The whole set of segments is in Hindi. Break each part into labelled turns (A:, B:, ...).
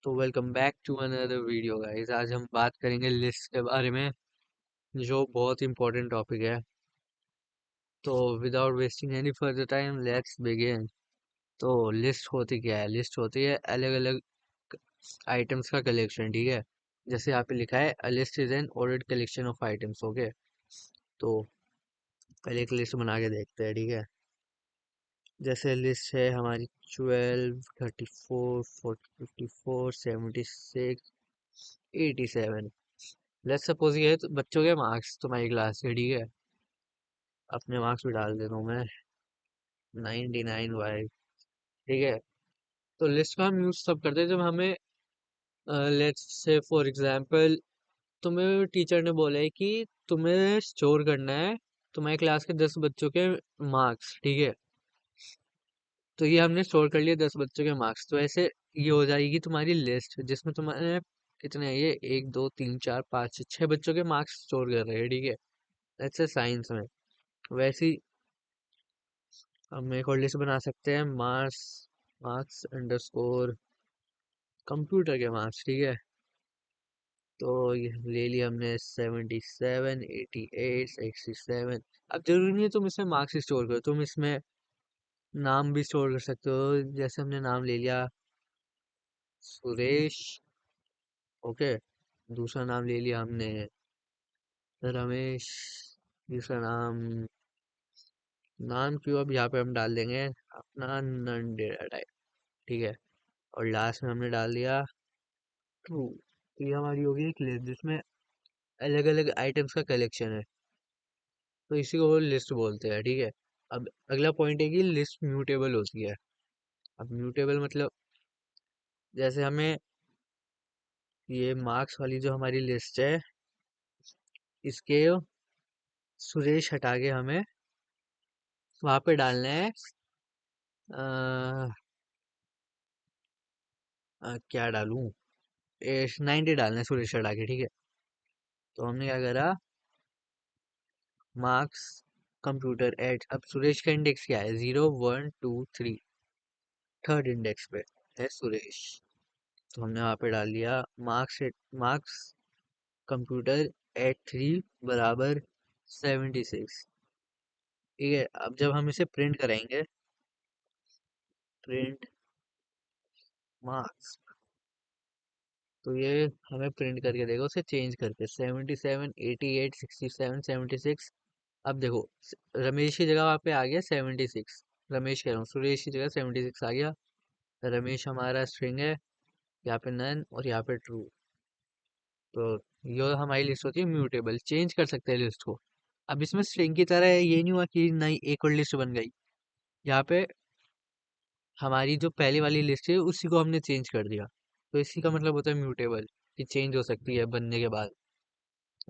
A: तो welcome back to another video guys. आज हम बात करेंगे लिस्ट के बारे में, जो बहुत इंपॉर्टेंट टॉपिक है। तो without wasting any further time let's begin. तो लिस्ट होती क्या है? लिस्ट होती है अलग अलग आइटम्स का कलेक्शन, ठीक है। जैसे यहाँ पे लिखा है a list is an ordered collection of items. Okay, तो पहले एक लिस्ट बना के देखते हैं, ठीक है। जैसे लिस्ट है हमारी 12, 34, 54, 76, 87। लेट्स सपोज ये है तो बच्चों के मार्क्स तुम्हारी क्लास के, ठीक है। अपने मार्क्स भी डाल देता हूँ मैं, 99 वाई, ठीक है। तो लिस्ट का हम यूज तब करते हैं जब हमें, लेट्स से फॉर एग्जांपल, तुम्हें टीचर ने बोला है कि तुम्हें स्टोर करना है तुम्हारी क्लास के 10 बच्चों के मार्क्स, ठीक है। तो ये हमने स्टोर कर लिया 10 बच्चों के मार्क्स, तो ऐसे ये हो जाएगी तुम्हारी लिस्ट जिसमें तुम्हारे कितने हैं, ये 1 2 3 4 5 6 बच्चों के मार्क्स स्टोर कर रहे हैं, ठीक है। ऐसे साइंस में वैसे ही हम एक और लिस्ट बना सकते हैं, मार्क्स मार्क्स अंडरस्कोर कंप्यूटर के मार्क्स, ठीक है। तो ये ले लिया हमने 77, 88, 67। अब जरूरी नहीं है तुम इसमें मार्क्स स्टोर करो, तुम इसमें नाम भी स्टोर कर सकते हो। जैसे हमने नाम ले लिया सुरेश, ओके। दूसरा नाम ले लिया हमने रमेश। तीसरा नाम, नाम क्यों, अब यहाँ पे हम डाल देंगे अपना नन डेटा टाइप, ठीक है। और लास्ट में हमने डाल दिया ट्रू। तो ये हमारी होगी एक लिस्ट जिसमें अलग अलग आइटम्स का कलेक्शन है। तो इसी को वो लिस्ट बोलते हैं, ठीक है। अब अगला पॉइंट है कि लिस्ट म्यूटेबल होती है। अब म्यूटेबल मतलब, जैसे हमें ये मार्क्स वाली जो हमारी लिस्ट है, इसके सुरेश हटा के हमें वहां पे डालना है, क्या डालूं, 90 डालना है सुरेश हटा के, ठीक है। तो हमने क्या करा, मार्क्स कंप्यूटर एट, अब सुरेश का इंडेक्स क्या है, 0 1 2 3, थर्ड इंडेक्स पे है सुरेश। तो हमने वहाँ पे डाल दिया मार्क्स कंप्यूटर एट 3 बराबर 76, ठीक है। अब जब हम इसे प्रिंट कराएंगे, प्रिंट मार्क्स, तो ये हमें प्रिंट करके देगा उसे चेंज करके 77, 88, 67, 76। अब देखो, रमेश की जगह वहाँ पे आ गया 76, रमेश कह रहा हूँ, सुरेश की जगह 76 आ गया। रमेश हमारा स्ट्रिंग है, यहाँ पे नन और यहाँ पे ट्रू। तो ये हमारी लिस्ट होती है म्यूटेबल, चेंज कर सकते हैं लिस्ट को। अब इसमें स्ट्रिंग की तरह ये नहीं हुआ कि नई एक और लिस्ट बन गई। यहाँ पे हमारी जो पहले वाली लिस्ट है उसी को हमने चेंज कर दिया। तो इसी का मतलब होता है म्यूटेबल, कि चेंज हो सकती है बनने के बाद।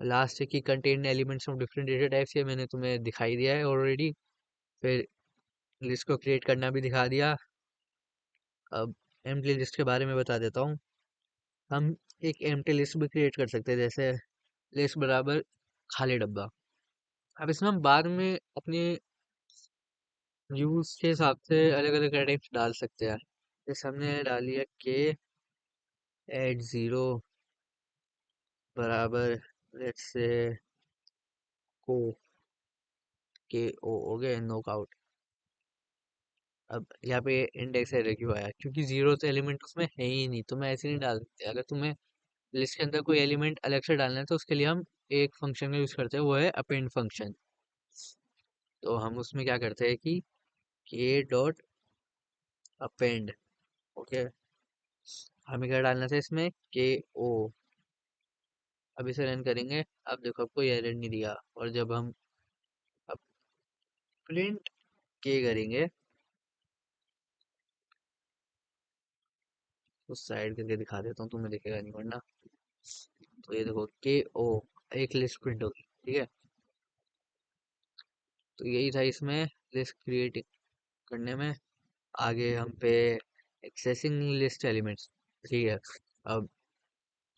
A: लास्ट है कि contain elements of different data types, ये मैंने तुम्हें दिखाई दिया है ऑलरेडी। फिर लिस्ट को क्रिएट करना भी दिखा दिया। अब एम्प्टी लिस्ट के बारे में बता देता हूँ। हम एक एम्प्टी लिस्ट भी क्रिएट कर सकते हैं, जैसे लिस्ट बराबर खाली डब्बा। अब इसमें हम बाद में अपने यूज के हिसाब से अलग अलग टाइप्स डाल सकते हैं। जैसे हमने डाल लिया के एट 0 बराबर, लेट्स से को, के ओ हो गए नॉकआउट। अब यहाँ पे इंडेक्स एरर क्यों आया, क्योंकि जीरो तो एलिमेंट उसमें है ही नहीं, तो मैं ऐसे नहीं डाल सकते। अगर तुम्हें लिस्ट के अंदर कोई एलिमेंट अलग से डालना है तो उसके लिए हम एक फंक्शन का यूज करते हैं, वो है अपेंड फंक्शन। तो हम उसमें क्या करते हैं कि के डॉट अपेंड, ओके। हमें क्या डालना था इसमें, के ओ। अब इसे रन करेंगे, अब देखो अब कोई एरर नहीं दिया। और जब हम अब प्रिंट के करेंगे, उस साइड करके दिखा देता हूँ, तुम्हें दिखेगा नहीं वरना। तो ये देखो के ओ, एक लिस्ट प्रिंट होगी, ठीक है। तो यही था इसमें लिस्ट क्रिएट करने में। आगे हम पे एक्सेसिंग लिस्ट एलिमेंट्स, ठीक है। अब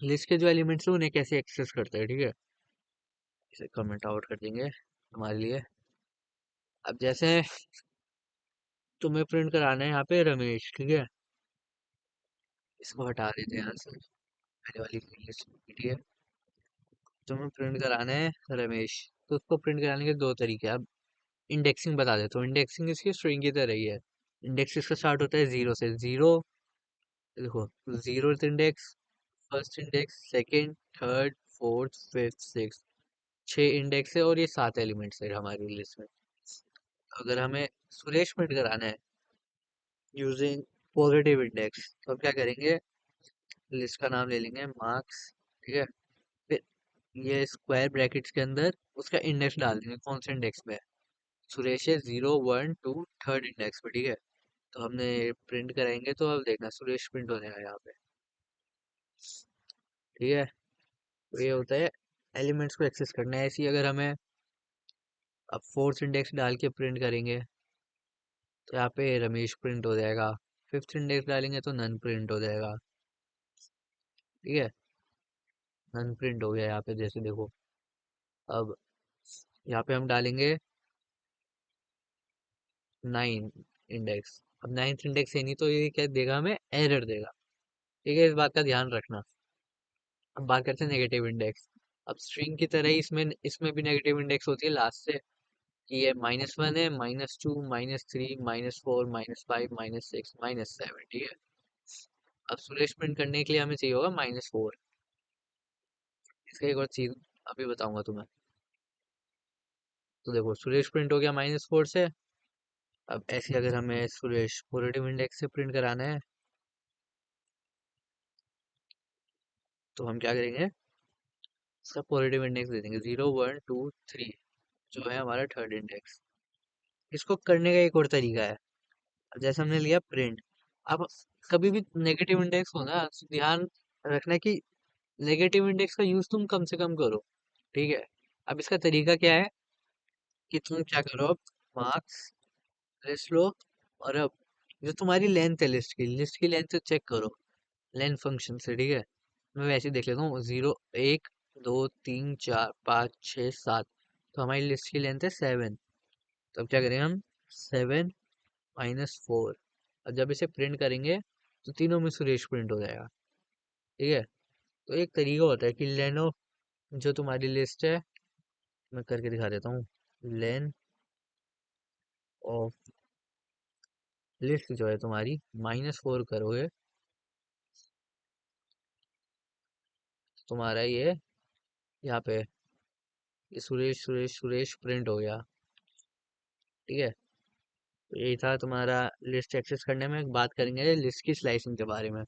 A: लिस्ट के जो एलिमेंट्स हैं उन्हें कैसे एक्सेस करते हैं, ठीक है। इसे कमेंट आउट कर देंगे हमारे लिए। अब जैसे तुम्हें प्रिंट कराना है यहाँ पे रमेश, ठीक है। इसको हटा देते हैं यहाँ से, पहले वाली लिस्ट। ठीक है, तुम्हें प्रिंट कराना है रमेश, तो उसको प्रिंट कराने के दो तरीके हैं। अब इंडेक्सिंग बता देता हूँ। इंडेक्सिंग इसकी स्ट्रिंग की तरह ही है। इंडेक्स इसका स्टार्ट होता है जीरो से। जीरो, देखो, zero index, first index, second, third, fourth, fifth, six, छह इंडेक्स है और ये सात एलिमेंट्स है हमारी लिस्ट में। अगर हमें सुरेश प्रिंट कराना है यूजिंग पॉजिटिव इंडेक्स, तो हम क्या करेंगे, लिस्ट का नाम ले लेंगे मार्क्स। ठीक है, फिर ये स्क्वायर ब्रैकेट्स के अंदर उसका इंडेक्स डाल देंगे, कौन से इंडेक्स में है। सुरेश है zero one two third index पे। ठीक है, तो हमने प्रिंट कराएंगे तो अब देखना सुरेश प्रिंट हो जाएगा यहाँ पे। ठीक है, तो ये होता है एलिमेंट्स को एक्सेस करना है। ऐसे ही अगर हमें अब फोर्थ इंडेक्स डाल के प्रिंट करेंगे तो यहाँ पे रमेश प्रिंट हो जाएगा। फिफ्थ इंडेक्स डालेंगे तो नन प्रिंट हो जाएगा। ठीक है, नन प्रिंट हो गया यहाँ पे, जैसे देखो। अब यहाँ पे हम डालेंगे नाइन इंडेक्स। अब नाइन्थ इंडेक्स है नहीं तो ये क्या देगा, हमें एरर देगा। ठीक है, इस बात का ध्यान रखना। अब बात करते हैं नेगेटिव इंडेक्स। अब स्ट्रिंग की तरह ही इसमें इसमें भी नेगेटिव इंडेक्स होती है लास्ट से, कि ये माइनस वन है, minus two, minus three, minus four, minus five, minus six, minus seven. ठीक है, अब सुरेश प्रिंट करने के लिए हमें चाहिए होगा माइनस फोर। इसका एक और चीज अभी बताऊंगा तुम्हें। तो देखो सुरेश प्रिंट हो गया माइनस फोर से। अब ऐसे अगर हमें सुरेश पॉजिटिव इंडेक्स से प्रिंट कराना है तो हम क्या करेंगे, इसका पॉजिटिव इंडेक्स दे देंगे जीरो वन टू थ्री, जो है हमारा थर्ड इंडेक्स। इसको करने का एक और तरीका है। अब जैसे हमने लिया प्रिंट, अब कभी भी नेगेटिव इंडेक्स हो ना, तो ध्यान रखना कि नेगेटिव इंडेक्स का यूज तुम कम से कम करो। ठीक है, अब इसका तरीका क्या है कि तुम क्या करो, अब मार्क्स लिस्ट लो, और अब जो तुम्हारी लेंथ है लिस्ट की लेंथ चेक करो लेंथ फंक्शन से। ठीक है, मैं वैसे ही देख लेता हूँ। जीरो, एक, दो, तीन, चार, पाँच, छः, सात, तो हमारी लिस्ट की लेंथ है सेवन। तो अब क्या करेंगे हम, सेवन माइनस फोर, और जब इसे प्रिंट करेंगे तो तीनों में सुरेश प्रिंट हो जाएगा। ठीक है, तो एक तरीका होता है कि लेनो, जो तुम्हारी लिस्ट है, मैं करके दिखा देता हूँ। लेन ऑफ लिस्ट जो है तुम्हारी, माइनस फोर करोगे, तुम्हारा ये यहाँ पे ये सुरेश सुरेश सुरेश प्रिंट हो गया। ठीक है, तो यही था तुम्हारा लिस्ट एक्सेस करने में। बात करेंगे लिस्ट की स्लाइसिंग के बारे में।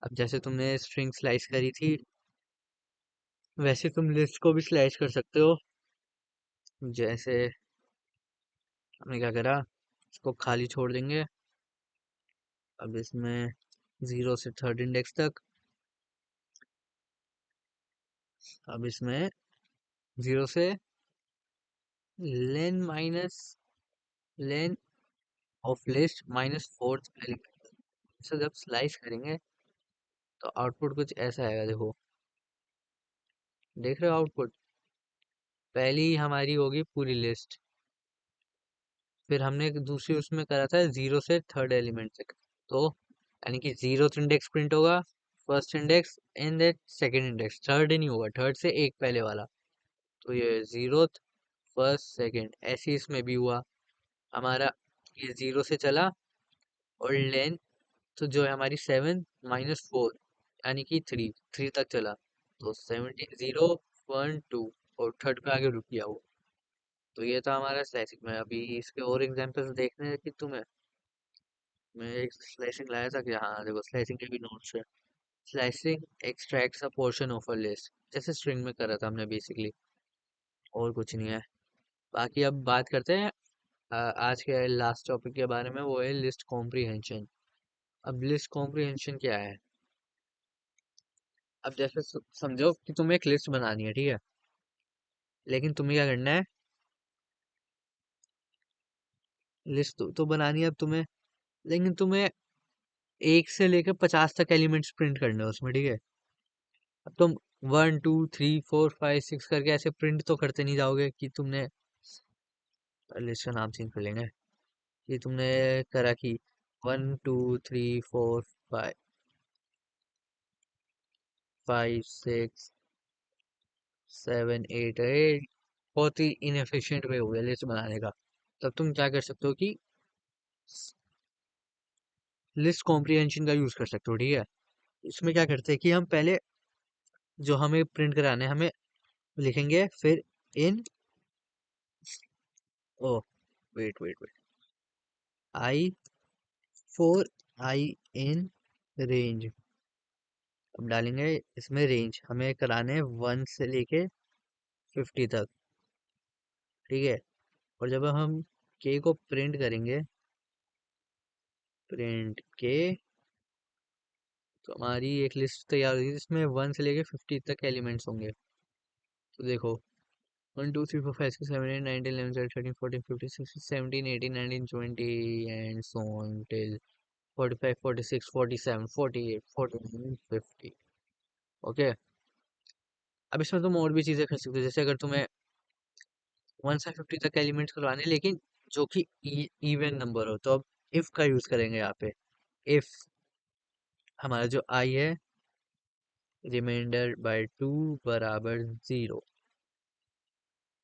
A: अब जैसे तुमने स्ट्रिंग स्लाइस करी थी, वैसे तुम लिस्ट को भी स्लाइस कर सकते हो। जैसे हमने क्या करा, इसको खाली छोड़ देंगे। अब इसमें जीरो से थर्ड इंडेक्स तक, अब इसमें जीरो से len minus len of list minus fourth element से जब स्लाइस करेंगे तो आउटपुट कुछ ऐसा आएगा। देखो, देख रहे हो आउटपुट, पहली हमारी होगी पूरी लिस्ट, फिर हमने एक दूसरी उसमें करा था जीरो से थर्ड एलिमेंट तक। तो यानी कि जीरो इंडेक्स प्रिंट होगा, first index and second index, third नहीं होगा, थर्ड से एक पहले वाला। तो ये जीरो, फर्स्ट, सेकंड, ऐसे ही इसमें भी हुआ हमारा। ये जीरो से चला और लेंथ तो जो है हमारी सेवन माइनस फोर, यानी कि थ्री, थ्री तक चला। तो 17, जीरो, वन, टू, और थर्ड पे आगे रुक गया वो। तो ये था हमारा स्लाइसिंग में। अभी इसके और एग्जांपल्स देखने हैं कि तुम्हें, मैं एक स्लाइसिंग लाया था कि हाँ देखो, स्लाइसिंग के भी नोट्स है। Slicing extracts a portion of a list, जैसे स्ट्रिंग में करा था हमने बेसिकली, और कुछ नहीं है। बाकी अब बात करते हैं आज के लास्ट टॉपिक के बारे में, वो है लिस्ट कॉम्प्रिहेंशन। अब लिस्ट कॉम्प्रिहेंशन क्या है, अब जैसे समझो कि तुम्हें एक लिस्ट बनानी है। ठीक है, लेकिन तुम्हें क्या करना है, लिस्ट तो बनानी है अब तुम्हें, लेकिन तुम्हें एक से लेकर 50 तक एलिमेंट्स प्रिंट करने हैं उसमें। ठीक है, अब तुम one two three four five six करके ऐसे प्रिंट तो करते नहीं जाओगे कि तुमने, लिस्ट का नाम चेंज कर लेंगे, कि तुमने करा कि one two three four five, five six seven eight eight, बहुत ही इनएफिशिएंट वे हो गया लिस्ट बनाने का। तब तुम क्या कर सकते हो कि लिस्ट कॉम्प्रिहेंशन का यूज कर सकते हो, ठीक है। इसमें क्या करते हैं कि हम पहले जो हमें प्रिंट कराना है हमें लिखेंगे, फिर in, oh wait wait wait, i, for i in range. अब डालेंगे इसमें रेंज, हमें कराने हैं 1 से लेके 50 तक, ठीक है। और जब हम के को प्रिंट करेंगे, प्रिंट के, तो हमारी एक लिस्ट तैयार होगी जिसमें 1 से लेके 50 तक एलिमेंट्स होंगे। तो देखो 1 2 3 4 5 6 7 8 9 10 11 12 13 14 15 16 17 18 19 20 and so on till 45 46 47 48 49 50। Okay. अब इसमें तुम और भी चीजें कर सकते हो, जैसे अगर तुम्हें 1 से 50 तक एलिमेंट्स करवाने हैं, लेकिन जो कि इवन नंबर हो, तो अब इफ का यूज करेंगे यहाँ पे। इफ हमारा जो आई है, रिमाइंडर बाय 2 बराबर 0।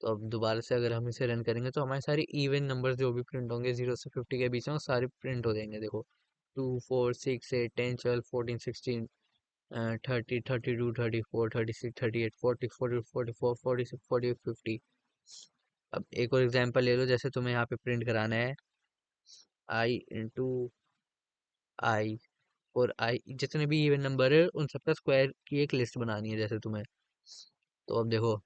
A: तो अब दोबारा से अगर हम इसे रन करेंगे तो हमारे सारे इवन नंबर जो भी प्रिंट होंगे 0 से 50 के बीच में, वो सारे प्रिंट हो जाएंगे। देखो 2 4 6 8 10 12 14 16 30 32 34 36 38 40 41 42 43 44 45 46 47 48 50। अब एक और एग्जांपल ले लो, जैसे तुम्हें यहाँ पे प्रिंट कराना है आई इंटू आई, और आई जितने भी इवन नंबर है उन सबका स्क्वायर की एक लिस्ट बनानी है जैसे तुम्हें। तो अब देखो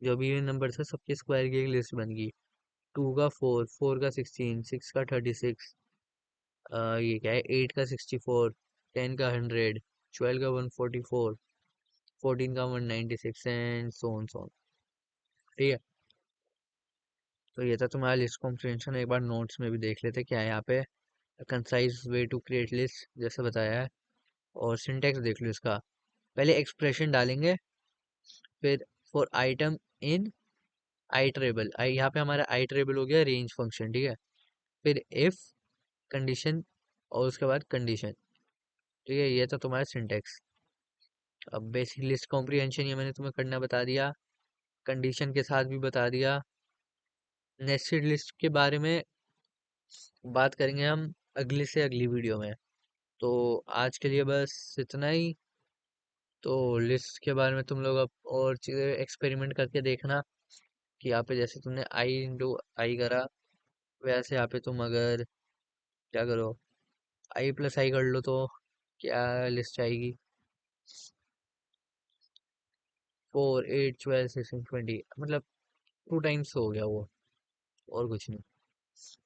A: जो भी इवन नंबर है सबके स्क्वायर की एक लिस्ट बन गई। 2 का 4, 4 का 16, 6 का 36, ये क्या है, 8 का 64, 10 का 100, 12 का 144, 14 का 196 and so on so on, ठीक है। तो ये था तुम्हारा लिस्ट कॉम्प्रिहेंशन। एक बार नोट्स में भी देख लेते क्या है यहाँ पे। Concise way to create list जैसे बताया है। और सिंटेक्स देख लो इसका, पहले एक्सप्रेशन डालेंगे, फिर फॉर आइटम इन आइटरेबल, आई यहाँ पे हमारा आइटरेबल हो गया रेंज फंक्शन, ठीक है। फिर इफ कंडीशन, और उसके बाद कंडीशन, ठीक है। ये तो तुम्हारा सिंटेक्स। अब बेसिक लिस्ट कॉम्प्रिहेंशन ये मैंने तुम्हें करना बता दिया, कंडीशन के साथ भी बता दिया। नेस्टेड लिस्ट के बारे में बात करेंगे हम अगली से अगली वीडियो में। तो आज के लिए बस इतना ही। तो लिस्ट के बारे में तुम लोग अब और चीज़ें एक्सपेरिमेंट करके देखना कि यहाँ पे जैसे तुमने आई इंटू आई करा, वैसे यहाँ पे तुम अगर क्या करो, आई प्लस आई कर लो, तो क्या लिस्ट आएगी, 4 8 12 16 20, मतलब 2 टाइम्स हो गया वो, और कुछ नहीं।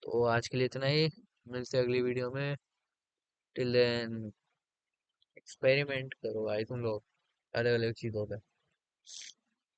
A: तो आज के लिए इतना ही, मिलते हैं अगली वीडियो में। टिल देन एक्सपेरिमेंट करो भाई तुम लोग अलग अलग चीज़ों पे।